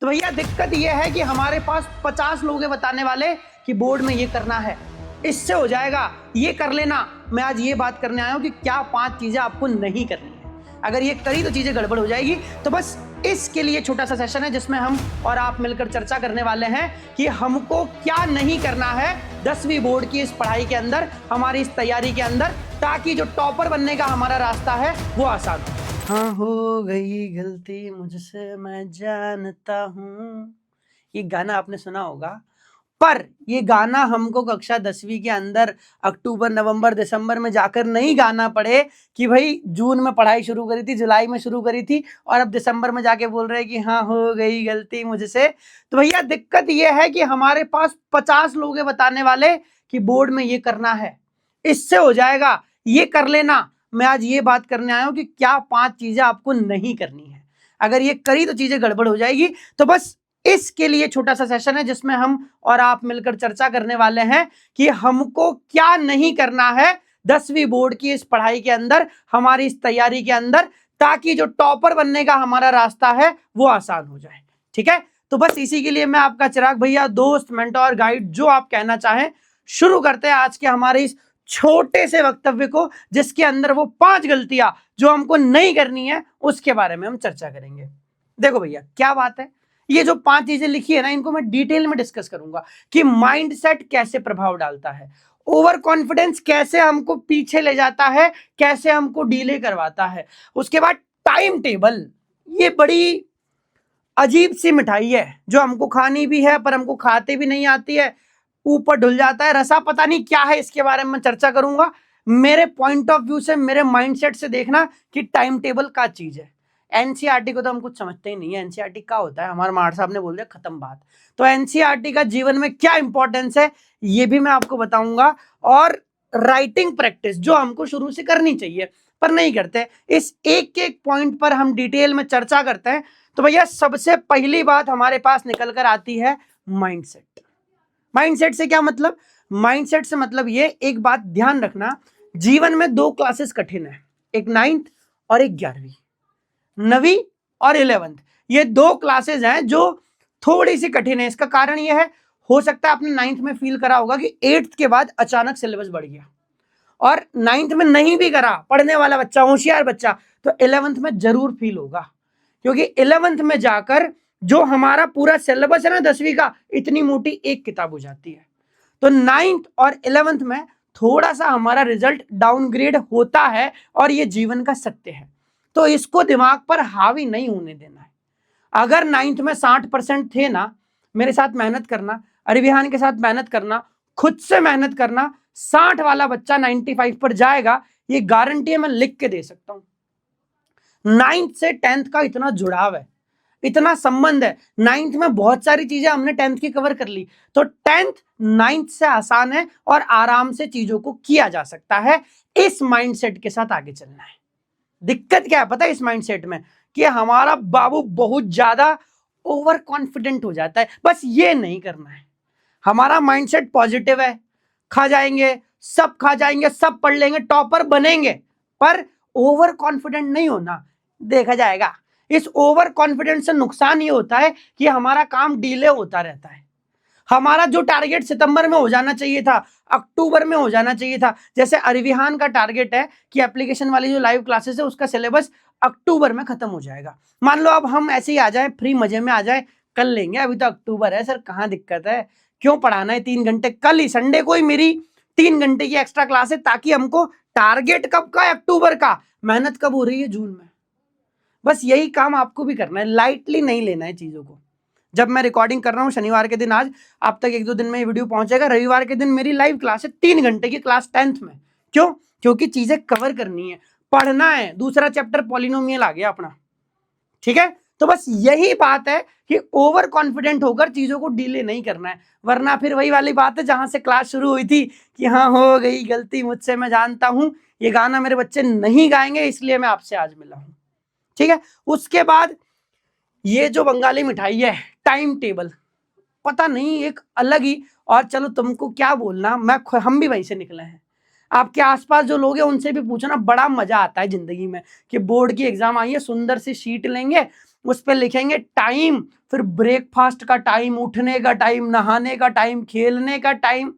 तो भैया दिक्कत ये है कि हमारे पास 50 लोग हैं बताने वाले कि बोर्ड में ये करना है, इससे हो जाएगा, ये कर लेना। मैं आज ये बात करने आया हूं कि क्या 5 चीजें आपको नहीं करनी है, अगर ये करी तो चीजें गड़बड़ हो जाएगी। तो बस इसके लिए छोटा सा सेशन है जिसमें हम और आप मिलकर चर्चा करने वाले हैं कि हमको क्या नहीं करना है 10वीं बोर्ड की इस पढ़ाई के अंदर, हमारी इस तैयारी के अंदर, ताकि जो टॉपर बनने का हमारा रास्ता है वो आसान हो। हाँ हो गई गलती मुझसे मैं जानता हूँ, ये गाना आपने सुना होगा, पर ये गाना हमको कक्षा 10वीं के अंदर अक्टूबर नवंबर दिसंबर में जाकर नहीं गाना पड़े कि भाई जून में पढ़ाई शुरू करी थी, जुलाई में शुरू करी थी और अब दिसंबर में जाके बोल रहे हैं कि हाँ हो गई गलती मुझसे। तो भैया दिक्कत ये है कि हमारे पास 50 लोग हैं बताने वाले कि बोर्ड में ये करना है, इससे हो जाएगा, ये कर लेना। मैं आज ये बात करने आया हूं कि क्या 5 चीजें आपको नहीं करनी है, अगर ये करी तो चीजें गड़बड़ हो जाएगी। तो बस इसके लिए छोटा सा सेशन है जिसमें हम और आप मिलकर चर्चा करने वाले हैं कि हमको क्या नहीं करना है 10वीं बोर्ड की इस पढ़ाई के अंदर, हमारी इस तैयारी के अंदर, ताकि जो टॉपर बनने का हमारा रास्ता है वो आसान हो जाए। ठीक है, तो बस इसी के लिए मैं आपका चिराग भैया, दोस्त, मेंटोर, गाइड, जो आप कहना चाहें, शुरू करते हैं आज के हमारे इस छोटे से वक्तव्य को, जिसके अंदर वो 5 गलतियां जो हमको नहीं करनी है उसके बारे में हम चर्चा करेंगे। देखो भैया क्या बात है, ये जो 5 चीजें लिखी है ना, इनको मैं डिटेल में डिस्कस करूंगा कि माइंडसेट कैसे प्रभाव डालता है, ओवर कॉन्फिडेंस कैसे हमको पीछे ले जाता है, कैसे हमको डिले करवाता है। उसके बाद टाइम टेबल, ये बड़ी अजीब सी मिठाई है जो हमको खानी भी है पर हमको खाते भी नहीं आती है, ऊपर ढुल जाता है रसा, पता नहीं क्या है, इसके बारे में चर्चा करूंगा मेरे पॉइंट ऑफ व्यू से, मेरे माइंडसेट से देखना कि टाइम टेबल क्या चीज है। एनसीईआरटी को तो हम कुछ समझते ही नहीं है, एनसीईआरटी क्या होता है, हमारे मार साहब ने बोल दिया खत्म बात। तो एनसीईआरटी का जीवन में क्या इंपॉर्टेंस है ये भी मैं आपको बताऊंगा, और राइटिंग प्रैक्टिस जो हमको शुरू से करनी चाहिए पर नहीं करते, इस एक एक पॉइंट पर हम डिटेल में चर्चा करते हैं। तो भैया सबसे पहली बात हमारे पास निकल कर आती है माइंडसेट। माइंडसेट से क्या मतलब, माइंडसेट से मतलब ये, एक बात ध्यान रखना, जीवन में 2 क्लासेस कठिन है, एक 9th और एक 11वीं, 9वीं और 11th, ये 2 क्लासेस हैं जो थोड़ी सी कठिन है। इसका कारण ये है, हो सकता है आपने 9th में फील करा होगा कि 8th के बाद अचानक सिलेबस बढ़ गया, और 9th में नहीं भी करा पढ़ने वाला बच्चा, होशियार बच्चा, तो 11th में जरूर फील होगा, क्योंकि 11th में जाकर जो हमारा पूरा सिलेबस है ना 10वीं का, इतनी मोटी एक किताब हो जाती है। तो 9th और 11th में थोड़ा सा हमारा रिजल्ट डाउनग्रेड होता है, और ये जीवन का सत्य है, तो इसको दिमाग पर हावी नहीं होने देना है। अगर 9th में 60% थे ना, मेरे साथ मेहनत करना, अरिविहान के साथ मेहनत करना, खुद से मेहनत करना, 60 वाला बच्चा 95 पर जाएगा, ये गारंटी है, मैं लिख के दे सकता हूं। 9th से 10th का इतना जुड़ाव है, इतना संबंध है, 9th में बहुत सारी चीजें हमने 10th की कवर कर ली, तो 10th 9th से आसान है और आराम से चीजों को किया जा सकता है। इस माइंडसेट के साथ आगे चलना है। दिक्कत क्या है पता है इस माइंडसेट में, कि हमारा बाबू बहुत ज्यादा ओवर कॉन्फिडेंट हो जाता है, बस ये नहीं करना है। हमारा माइंडसेट पॉजिटिव है, खा जाएंगे, सब खा जाएंगे, सब पढ़ लेंगे, टॉपर बनेंगे, पर ओवर कॉन्फिडेंट नहीं होना, देखा जाएगा। इस ओवर कॉन्फिडेंस से नुकसान ये होता है कि हमारा काम डिले होता रहता है। हमारा जो टारगेट सितंबर में हो जाना चाहिए था, अक्टूबर में हो जाना चाहिए था, जैसे अरिविहान का टारगेट है कि एप्लीकेशन वाली जो लाइव क्लासेस है उसका सिलेबस अक्टूबर में खत्म हो जाएगा। मान लो अब हम ऐसे ही आ जाए, फ्री मजे में आ जाए, कर लेंगे, अभी तो अक्टूबर है सर, कहाँ दिक्कत है, क्यों पढ़ाना है 3 घंटे, कल ही संडे को ही मेरी 3 घंटे की एक्स्ट्रा क्लास है, ताकि हमको टारगेट कब का है, अक्टूबर का, मेहनत कब हो रही है, जून में। बस यही काम आपको भी करना है, लाइटली नहीं लेना है चीजों को। जब मैं रिकॉर्डिंग कर रहा हूं शनिवार के दिन, आज आप तक 1-2 दिन में ये वीडियो पहुंचेगा, रविवार के दिन मेरी लाइव क्लास है 3 घंटे की क्लास 10th में। क्यों? क्योंकि चीजें कवर करनी है, पढ़ना है, दूसरा चैप्टर पॉलिनोमियल आ गया अपना। ठीक है, तो बस यही बात है कि ओवर कॉन्फिडेंट होकर चीजों को डिले नहीं करना है, वरना फिर वही वाली बात है जहां से क्लास शुरू हुई थी कि हाँ हो गई गलती मुझसे मैं जानता हूं, ये गाना मेरे बच्चे नहीं गाएंगे, इसलिए मैं आपसे आज मिला हूं। ठीक है, उसके बाद ये जो बंगाली मिठाई है टाइम टेबल, पता नहीं एक अलग ही, और चलो तुमको क्या बोलना, हम भी वहीं से निकले हैं। आपके आसपास जो लोग हैं उनसे भी पूछना, बड़ा मजा आता है जिंदगी में कि बोर्ड की एग्जाम आई है, सुंदर सी शीट लेंगे उस पर लिखेंगे टाइम, फिर ब्रेकफास्ट का टाइम, उठने का टाइम, नहाने का टाइम, खेलने का टाइम।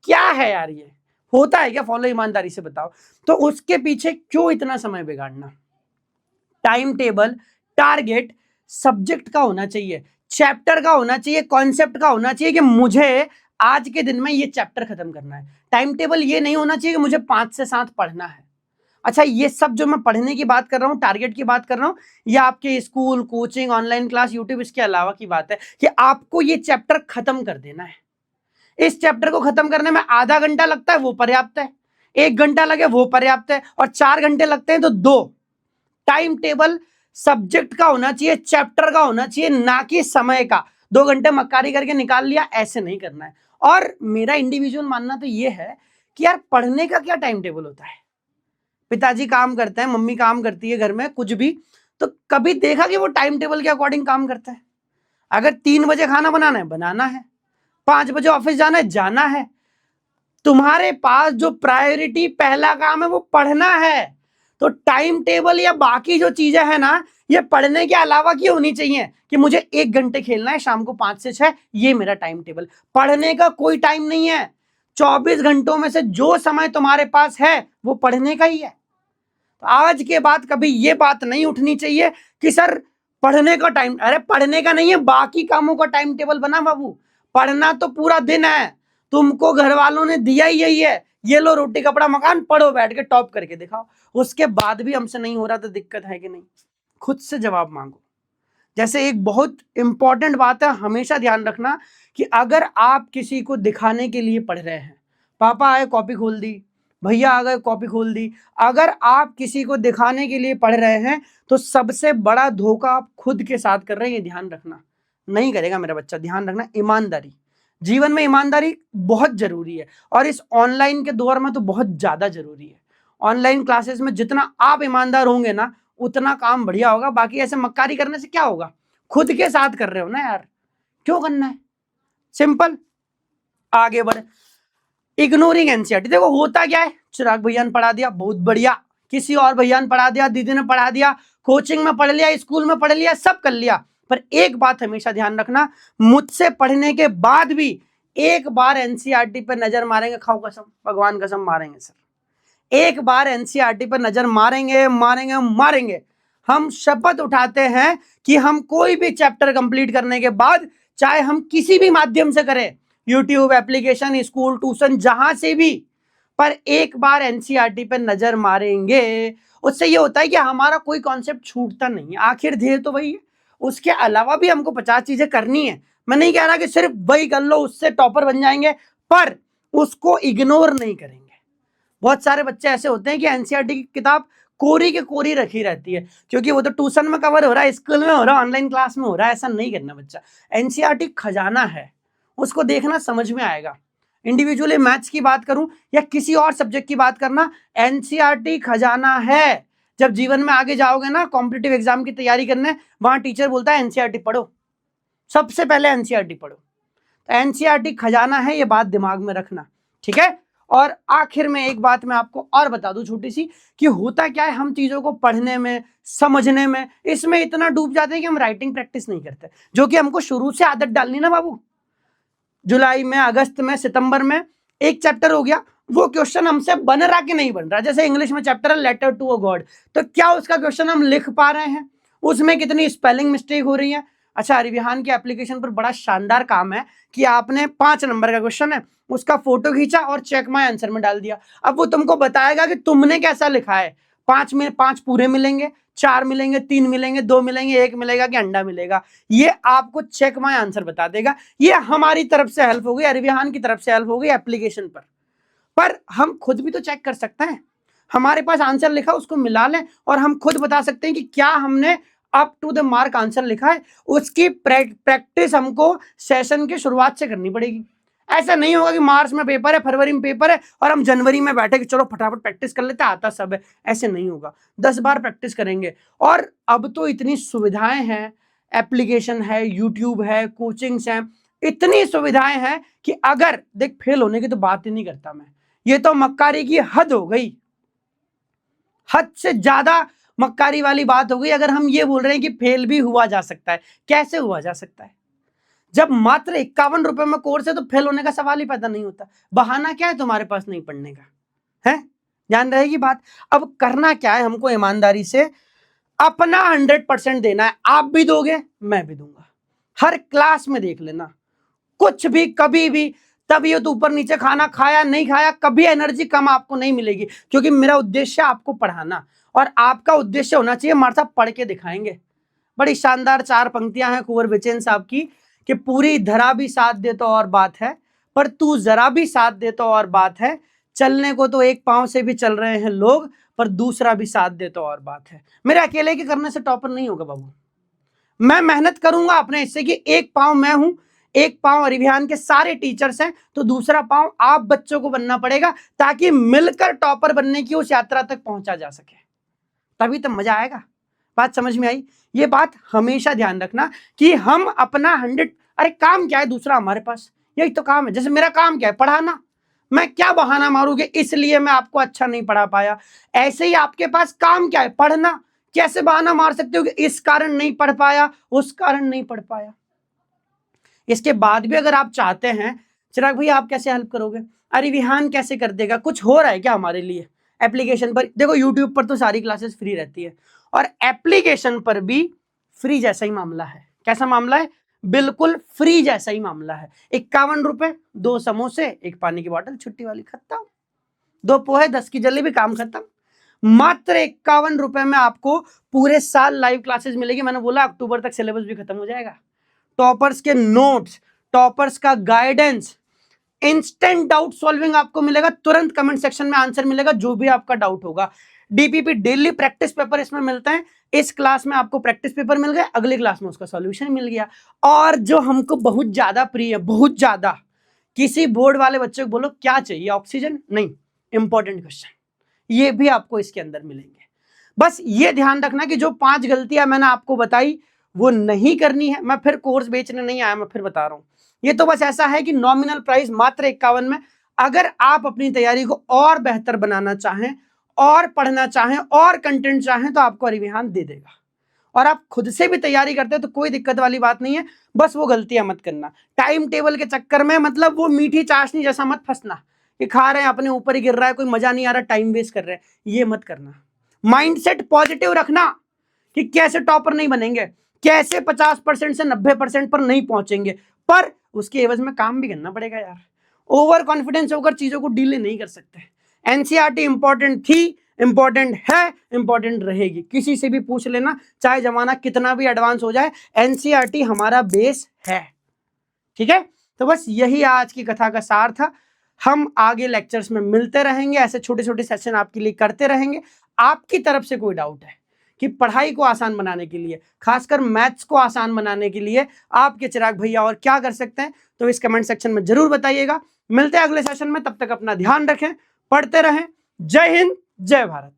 क्या है यार, ये होता है क्या? फॉलो ईमानदारी से बताओ। तो उसके पीछे क्यों इतना समय बिगाड़ना? टाइम टेबल, टारगेट सब्जेक्ट का होना चाहिए, चैप्टर का होना चाहिए, कॉन्सेप्ट का होना चाहिए कि मुझे आज के दिन में ये चैप्टर खत्म करना है। टाइम टेबल ये नहीं होना चाहिए कि मुझे 5 से 7 पढ़ना है। अच्छा, ये सब जो मैं पढ़ने की बात कर रहा हूँ, टारगेट की बात कर रहा हूँ, ये आपके school, coaching, online class, YouTube, इसके अलावा की बात है कि आपको ये चैप्टर खत्म कर देना है। इस चैप्टर को खत्म करने में आधा घंटा लगता है, वो पर्याप्त है। 1 घंटा लगे, वो पर्याप्त है। और 4 घंटे लगते हैं तो 2। टाइम टेबल सब्जेक्ट का होना चाहिए, चैप्टर का होना चाहिए, ना कि समय का। 2 घंटे मक्कारी करके निकाल लिया, ऐसे नहीं करना है। और मेरा इंडिविजुअल मानना तो ये है कि यार पढ़ने का क्या टाइम टेबल होता है? पिताजी काम करते हैं, मम्मी काम करती है घर में, कुछ भी, तो कभी देखा कि वो टाइम टेबल के अकॉर्डिंग काम करता है? अगर 3 बजे खाना बनाना है, बनाना है। 5 बजे ऑफिस जाना है, जाना है। तुम्हारे पास जो प्रायोरिटी पहला काम है वो पढ़ना है। तो टाइम टेबल या बाकी जो चीजें हैं ना, ये पढ़ने के अलावा की होनी चाहिए कि मुझे 1 घंटे खेलना है शाम को 5 से 6, ये मेरा टाइम टेबल। पढ़ने का कोई टाइम नहीं है। 24 घंटों में से जो समय तुम्हारे पास है वो पढ़ने का ही है। तो आज के बाद कभी ये बात नहीं उठनी चाहिए कि सर पढ़ने का टाइम, अरे पढ़ने का नहीं है, बाकी कामों का टाइम टेबल बना बाबू। पढ़ना तो पूरा दिन है, तुमको घर वालों ने दिया ही यही है, ये लो रोटी कपड़ा मकान, पढ़ो बैठ के, टॉप करके दिखाओ। उसके बाद भी हमसे नहीं हो रहा तो दिक्कत है कि नहीं? खुद से जवाब मांगो। जैसे एक बहुत इंपॉर्टेंट बात है, हमेशा ध्यान रखना कि अगर आप किसी को दिखाने के लिए पढ़ रहे हैं, पापा आए कॉपी खोल दी, भैया आ गए कॉपी खोल दी, अगर आप किसी को दिखाने के लिए पढ़ रहे हैं तो सबसे बड़ा धोखा आप खुद के साथ कर रहे हैं, ये ध्यान रखना। नहीं करेगा मेरा बच्चा, ध्यान रखना। ईमानदारी, जीवन में ईमानदारी बहुत जरूरी है, और इस ऑनलाइन के दौर में तो बहुत ज्यादा जरूरी है। ऑनलाइन क्लासेस में जितना आप ईमानदार होंगे ना, उतना काम बढ़िया होगा। बाकी ऐसे मक्कारी करने से क्या होगा? खुद के साथ कर रहे हो ना यार, क्यों करना है? सिंपल। आगे बढ़े। इग्नोरिंग एनसीईआरटी, देखो होता क्या है, चिराग भैया ने पढ़ा दिया, बहुत बढ़िया, किसी और भैया ने पढ़ा दिया, दीदी ने पढ़ा दिया, कोचिंग में पढ़ लिया, स्कूल में पढ़ लिया, सब कर लिया। पर एक बात हमेशा ध्यान रखना, मुझसे पढ़ने के बाद भी एक बार एनसीईआरटी पर नजर मारेंगे, खाओ कसम, भगवान कसम मारेंगे सर, एक बार एनसीईआरटी पर नजर मारेंगे मारेंगे मारेंगे। हम शपथ उठाते हैं कि हम कोई भी चैप्टर कंप्लीट करने के बाद, चाहे हम किसी भी माध्यम से करें, यूट्यूब, एप्लीकेशन, स्कूल, ट्यूशन, जहां से भी, पर एक बार एनसीईआरटी पर नजर मारेंगे। उससे ये होता है कि हमारा कोई कॉन्सेप्ट छूटता नहीं है। आखिर ध्येय तो वही है, उसके अलावा भी हमको 50 चीजें करनी है। मैं नहीं कह रहा कि सिर्फ वही कर लो उससे टॉपर बन जाएंगे, पर उसको इग्नोर नहीं करेंगे। बहुत सारे बच्चे ऐसे होते हैं कि एनसीईआरटी की किताब कोरी के कोरी रखी रहती है, क्योंकि वो तो ट्यूशन में कवर हो रहा है, स्कूल में हो रहा है, ऑनलाइन क्लास में हो रहा है। ऐसा नहीं करना बच्चा। एनसीईआरटी खजाना है, उसको देखना, समझ में आएगा। इंडिविजुअली मैथ्स की बात करूं या किसी और सब्जेक्ट की बात करना, एनसीईआरटी खजाना है। जब जीवन में आगे जाओगे ना, कॉम्पिटिटिव एग्जाम की तैयारी करने, वहां टीचर बोलता है एनसीईआरटी पढ़ो, सबसे पहले एनसीईआरटी पढ़ो। तो एनसीईआरटी खजाना है, ये बात दिमाग में रखना, ठीक है। और आखिर में एक बात मैं आपको और बता दूं छोटी सी, कि होता क्या है, हम चीजों को पढ़ने में, समझने में, इसमें इतना डूब जाते हैं कि हम राइटिंग प्रैक्टिस नहीं करते, जो कि हमको शुरू से आदत डालनी ना बाबू। जुलाई में, अगस्त में, सितंबर में एक चैप्टर हो गया, वो क्वेश्चन हमसे बन रहा कि नहीं बन रहा। जैसे इंग्लिश में चैप्टर है लेटर टू अ गॉड, तो क्या उसका क्वेश्चन हम लिख पा रहे हैं? उसमें कितनी स्पेलिंग मिस्टेक हो रही है? अच्छा, अरिविहान की एप्लीकेशन पर बड़ा शानदार काम है कि आपने 5 नंबर का क्वेश्चन है, उसका फोटो खींचा और चेक माय आंसर में डाल दिया। अब वो तुमको बताएगा कि तुमने कैसा लिखा है। 5 में 5 पूरे मिलेंगे, 4 मिलेंगे, 3 मिलेंगे, 2 मिलेंगे, 1 मिलेगा कि अंडा मिलेगा, ये आपको चेक माय आंसर बता देगा। ये हमारी तरफ से हेल्प हो गई, अरिविहान की तरफ से हेल्प हो गई एप्लीकेशन पर हम खुद भी तो चेक कर सकते हैं। हमारे पास आंसर लिखा, उसको मिला लें और हम खुद बता सकते हैं कि क्या हमने up to the mark answer लिखा है। उसकी प्रैक्टिस हमको सेशन के शुरुआत से करनी पड़ेगी। ऐसा नहीं होगा कि मार्च में पेपर है, फरवरी में पेपर है और हम जनवरी में बैठे कि चलो फटाफट प्रैक्टिस कर लेते, आता सब है। ऐसे नहीं होगा, 10 बार प्रैक्टिस करेंगे। और अब तो इतनी सुविधाएं हैं, एप्लीकेशन है, यूट्यूब है, कोचिंग्स हैं, इतनी सुविधाएं हैं कि अगर देख, फेल होने की तो बात ही नहीं करता मैं, ये तो मक्कारी की हद हो गई, हद से ज्यादा मक्कारी वाली बात हो गई अगर हम ये बोल रहे हैं कि फेल भी हुआ जा सकता है। कैसे हुआ जा सकता है? जब मात्र 51 रुपए में कोर्स है तो फेल होने का सवाल ही पैदा नहीं होता। बहाना क्या है तुम्हारे पास नहीं पढ़ने का? है, ध्यान रहेगी बात। अब करना क्या है, हमको ईमानदारी से अपना 100% देना है। आप भी दोगे, मैं भी दूंगा। हर क्लास में देख लेना, कुछ भी कभी भी, तब ये तो ऊपर नीचे खाना खाया नहीं खाया, कभी एनर्जी कम आपको नहीं मिलेगी, क्योंकि मेरा उद्देश्य आपको पढ़ाना और आपका उद्देश्य होना चाहिए हमारे साथ पढ़ के दिखाएंगे। बड़ी शानदार 4 पंक्तियां हैं कुंवर बेचैन साहब की कि पूरी धरा भी साथ दे तो और बात है, पर तू जरा भी साथ दे तो और बात है। चलने को तो एक पांव से भी चल रहे हैं लोग, पर दूसरा भी साथ दे तो और बात है। मेरे अकेले के करने से टॉपर नहीं होगा बाबू। मैं मेहनत करूंगा अपने हिस्से की। एक पांव मैं हूं, एक पांव अभियान के सारे टीचर्स हैं, तो दूसरा पांव आप बच्चों को बनना पड़ेगा, ताकि मिलकर टॉपर बनने की उस यात्रा तक पहुंचा जा सके। तभी तो मजा आएगा। बात समझ में आई? ये बात हमेशा ध्यान रखना कि हम अपना 100, अरे काम क्या है दूसरा हमारे पास, यही तो काम है। जैसे मेरा काम क्या है, पढ़ाना। मैं क्या बहाना मारूंगी इसलिए मैं आपको अच्छा नहीं पढ़ा पाया, ऐसे ही आपके पास काम क्या है, पढ़ना। कैसे बहाना मार सकते हो कि इस कारण नहीं पढ़ पाया, उस कारण नहीं पढ़ पाया? इसके बाद भी अगर आप चाहते हैं, चिराग भैया आप कैसे हेल्प करोगे, अरे विहान कैसे कर देगा, कुछ हो रहा है क्या हमारे लिए एप्लीकेशन पर? देखो यूट्यूब पर तो सारी क्लासेस फ्री रहती है, और एप्लीकेशन पर भी फ्री जैसा ही मामला है। कैसा मामला है? बिल्कुल फ्री जैसा ही मामला है। 51 रुपए, 2 समोसे, 1 पानी की बोतल, छुट्टी वाली खत्म। 2 पोहे, 10 की जलेबी, काम खत्म। मात्र 51 रुपए में आपको पूरे साल लाइव क्लासेस मिलेगी। मैंने बोला अक्टूबर तक सिलेबस भी खत्म हो जाएगा। टॉपर्स के नोट्स, टॉपर्स का गाइडेंस, इंस्टेंट डाउट सॉल्विंग आपको मिलेगा, तुरंत कमेंट सेक्शन में आंसर मिलेगा जो भी आपका डाउट होगा। डीपीपी डेली प्रैक्टिस पेपर इसमें मिलते हैं। इस क्लास में आपको प्रैक्टिस पेपर मिल गए, अगली क्लास में उसका सॉल्यूशन मिल गया। और जो हमको बहुत ज्यादा प्रिय है, बहुत ज्यादा, किसी बोर्ड वाले बच्चे को बोलो क्या चाहिए, ऑक्सीजन नहीं, इंपॉर्टेंट क्वेश्चन, ये भी आपको इसके अंदर मिलेंगे। बस ये ध्यान रखना कि जो 5 गलतियां मैंने आपको बताई वो नहीं करनी है। मैं फिर कोर्स बेचने नहीं आया, मैं फिर बता रहा हूं। ये तो बस ऐसा है कि नॉमिनल प्राइस मात्र 51 में। अगर आप अपनी तैयारी को और बेहतर बनाना चाहें, और पढ़ना चाहें, और कंटेंट चाहें, तो आपको अरिविहान दे देगा। और आप खुद से भी तैयारी करते हैं तो कोई दिक्कत वाली बात नहीं है। बस वो गलतियां मत करना टाइम टेबल के चक्कर में, मतलब वो मीठी चाशनी जैसा मत फंसना कि खा रहे हैं अपने ऊपर ही गिर रहा है, कोई मजा नहीं आ रहा, टाइम वेस्ट कर रहे हैं, ये मत करना। माइंडसेट पॉजिटिव रखना कि कैसे टॉपर नहीं बनेंगे, कैसे 50% से 90% पर नहीं पहुंचेंगे, पर उसके एवज में काम भी करना पड़ेगा यार। ओवर कॉन्फिडेंस होकर चीजों को डील नहीं कर सकते। एनसीईआरटी इंपॉर्टेंट थी, इंपॉर्टेंट है, इंपॉर्टेंट रहेगी। किसी से भी पूछ लेना, चाहे जमाना कितना भी एडवांस हो जाए, एनसीईआरटी हमारा बेस है। ठीक है, तो बस यही आज की कथा का सार था। हम आगे लेक्चर्स में मिलते रहेंगे, ऐसे छोटे छोटे सेशन आपके लिए करते रहेंगे। आपकी तरफ से कोई डाउट है कि पढ़ाई को आसान बनाने के लिए, खासकर मैथ्स को आसान बनाने के लिए आपके चिराग भैया और क्या कर सकते हैं, तो इस कमेंट सेक्शन में जरूर बताइएगा। मिलते हैं अगले सेशन में, तब तक अपना ध्यान रखें, पढ़ते रहें। जय हिंद, जय भारत।